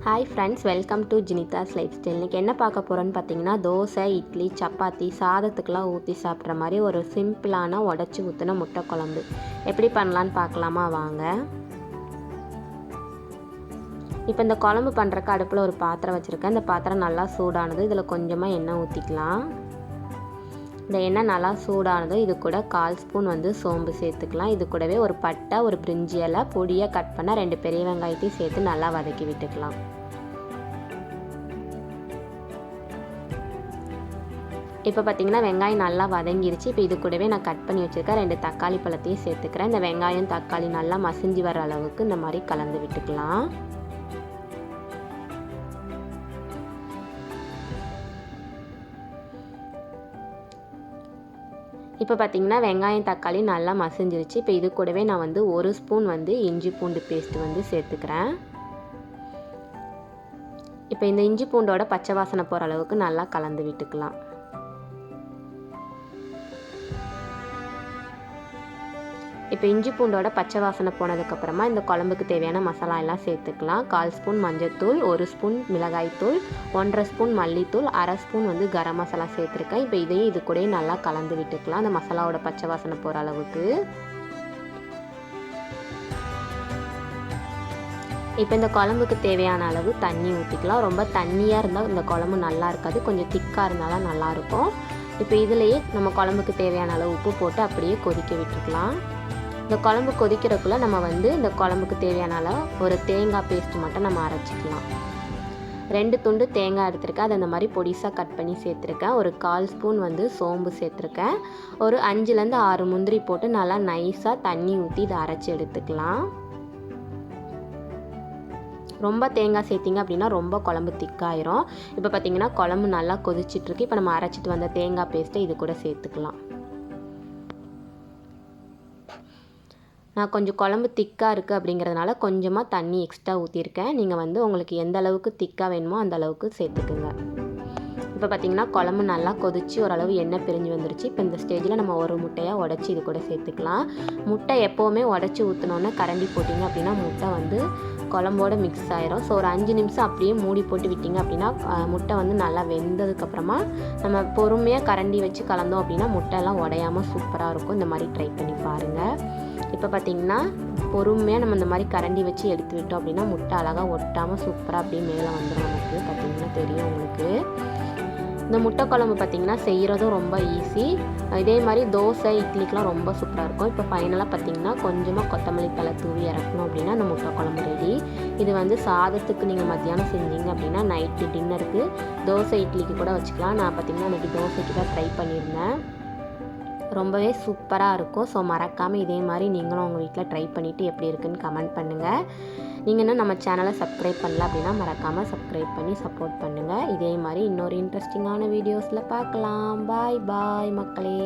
Hi friends, welcome to Jinitha's lifestyle. இன்றைக்கி என்ன பார்க்க போகிறோன்னு பார்த்தீங்கன்னா, தோசை, இட்லி, சப்பாத்தி, சாதத்துக்கெலாம் ஊற்றி சாப்பிட்ற மாதிரி ஒரு சிம்பிளான உடச்சி ஊற்றின முட்டை குழம்பு எப்படி பண்ணலான்னு பார்க்கலாமா? வாங்க. இப்போ இந்த குழம்பு பண்ணுறக்கு அடுப்பில் ஒரு பாத்திரம் வச்சுருக்கேன். இந்த பாத்திரம் நல்லா சூடானது. இதில் கொஞ்சமாக எண்ணெய் ஊற்றிக்கலாம். இந்த எண்ணெய் நல்லா சூடானதும் இது கூட 1/4 ஸ்பூன் சோம்பு சேர்த்துக்கலாம். இது கூடவே ஒரு பட்டை, ஒரு பிரிஞ்சி இலை, பொடியாக கட் பண்ண 2 பெரிய வெங்காயத்தையும் சேர்த்து நல்லா வதக்கி விட்டுக்கலாம். இப்போ பார்த்திங்கன்னா வெங்காயம் நல்லா வதங்கிருச்சு. இப்போ இது கூடவே நான் கட் பண்ணி வச்சுருக்கேன் 2 தக்காளி பழத்தையும் சேர்த்துக்கிறேன். இந்த வெங்காயம் தக்காளி நல்லா மசிஞ்சு வர அளவுக்கு இந்த மாதிரி கலந்து விட்டுக்கலாம். இப்போ பார்த்திங்கன்னா வெங்காயம் தக்காளி நல்லா மசிஞ்சிருச்சு. இப்போ இது கூடவே நான் 1 ஸ்பூன் இஞ்சி பூண்டு பேஸ்ட்டு சேர்த்துக்கிறேன். இப்போ இந்த இஞ்சி பூண்டோட பச்சை வாசனை போகிற அளவுக்கு நல்லா கலந்து விட்டுக்கலாம். இப்போ இஞ்சி பூண்டோட பச்சை வாசனை போனதுக்கப்புறமா இந்த குழம்புக்கு தேவையான மசாலா எல்லாம் சேர்த்துக்கலாம். 1/4 ஸ்பூன் மஞ்சள்தூள், 1 ஸ்பூன் மிளகாய்த்தூள், 1/2 ஸ்பூன் மல்லித்தூள், 1/2 ஸ்பூன் கரம் மசாலா சேர்த்துருக்கேன். இப்போ இதையும் இது கூட நல்லா கலந்து விட்டுக்கலாம், அந்த மசாலாவோட பச்சை வாசனை போகிற அளவுக்கு. இப்போ இந்த குழம்புக்கு தேவையான அளவு தண்ணி ஊற்றிக்கலாம். ரொம்ப தண்ணியாக இருந்தால் இந்த குழம்பு நல்லா இருக்காது, கொஞ்சம் திக்காக இருந்தாலும் நல்லாயிருக்கும். இப்போ இதிலையே நம்ம குழம்புக்கு தேவையான அளவு உப்பு போட்டு அப்படியே கொதிக்க விட்டுக்கலாம். இந்த குழம்பு கொதிக்கிறதுக்குள்ளே நம்ம இந்த குழம்புக்கு தேவையான அளவு ஒரு தேங்காய் பேஸ்ட்டு மட்டும் நம்ம அரைச்சிக்கலாம். 2 துண்டு தேங்காய் எடுத்துருக்கேன். அதை இந்த மாதிரி பொடிசாக கட் பண்ணி சேர்த்துருக்கேன். ஒரு 1/4 ஸ்பூன் சோம்பு சேர்த்துருக்கேன். ஒரு 5லேருந்து 6 முந்திரி போட்டு நல்லா நைஸாக தண்ணி ஊற்றி இதை அரைச்சி எடுத்துக்கலாம். ரொம்ப தேங்காய் சேர்த்திங்க அப்படின்னா ரொம்ப குழம்பு திக்காயிரும். இப்போ பார்த்திங்கன்னா குழம்பு நல்லா கொதிச்சிட்ருக்கு. இப்போ நம்ம அரைச்சிட்டு வந்த தேங்காய் பேஸ்ட்டை இது கூட சேர்த்துக்கலாம். நான் கொஞ்சம் குழம்பு திக்காக இருக்குது அப்படிங்கிறதுனால கொஞ்சமாக தண்ணி எக்ஸ்ட்ரா ஊற்றிருக்கேன். நீங்கள் உங்களுக்கு எந்த அளவுக்கு திக்காக வேணுமோ அந்த அளவுக்கு சேர்த்துக்குங்க. இப்போ பார்த்திங்கன்னா குழம்பு நல்லா கொதிச்சு ஓரளவு எண்ணெய் பிரிஞ்சு வந்துருச்சு. இப்போ இந்த ஸ்டேஜில் நம்ம ஒரு முட்டையாக உடச்சி இது கூட சேர்த்துக்கலாம். முட்டை எப்போவுமே உடச்சி ஊற்றினோன்னே கரண்டி போட்டிங்க அப்படின்னா முட்டை குழம்போடு மிக்ஸ் ஆயிரும். ஸோ ஒரு 5 நிமிஷம் அப்படியே மூடி போட்டு விட்டிங்க அப்படின்னா முட்டை நல்லா வெந்ததுக்கப்புறமா நம்ம பொறுமையாக கரண்டி வச்சு கலந்தோம் அப்படின்னா முட்டையெல்லாம் உடையாமல் சூப்பராக இருக்கும். இந்த மாதிரி ட்ரை பண்ணி பாருங்கள். இப்போ பார்த்திங்கன்னா பொறுமையாக நம்ம இந்த மாதிரி கரண்டி வச்சு எடுத்து விட்டோம் அப்படின்னா முட்டை அழகாக ஒட்டாமல் சூப்பராக அப்படியே மேலே வந்துடும். நமக்கு பார்த்திங்கன்னா தெரியும் உங்களுக்கு. இந்த முட்டை குழம்பு பார்த்திங்கன்னா செய்கிறதும் ரொம்ப ஈஸி. இதே மாதிரி தோசை, இட்லிக்கெலாம் ரொம்ப சூப்பராக இருக்கும். இப்போ ஃபைனலாக பார்த்திங்கன்னா கொஞ்சமாக கொத்தமல்லி தழை தூவி இறக்கணும் அப்படின்னா அந்த முட்டை குழம்பு ரெடி. இது சாதத்துக்கு நீங்கள் மத்தியானம் செஞ்சீங்க அப்படின்னா நைட்டு டின்னருக்கு தோசை, இட்லிக்கு கூட வச்சுக்கலாம். நான் பார்த்திங்கன்னா இன்றைக்கி தோசைக்கு தான் ட்ரை பண்ணியிருந்தேன். ரொம்பவே சூப்பராக இருக்கும். ஸோ மறக்காமல் இதே மாதிரி நீங்களும் உங்கள் வீட்டில் ட்ரை பண்ணிவிட்டு எப்படி இருக்குன்னு கமெண்ட் பண்ணுங்கள். நீங்கள் இன்னும் நம்ம சேனலை சப்ஸ்கிரைப் பண்ணல அப்படின்னா மறக்காமல் சப்ஸ்கிரைப் பண்ணி சப்போர்ட் பண்ணுங்கள். இதே மாதிரி இன்னொரு இன்ட்ரெஸ்டிங்கான வீடியோஸில் பார்க்கலாம். பாய் பாய் மக்களே.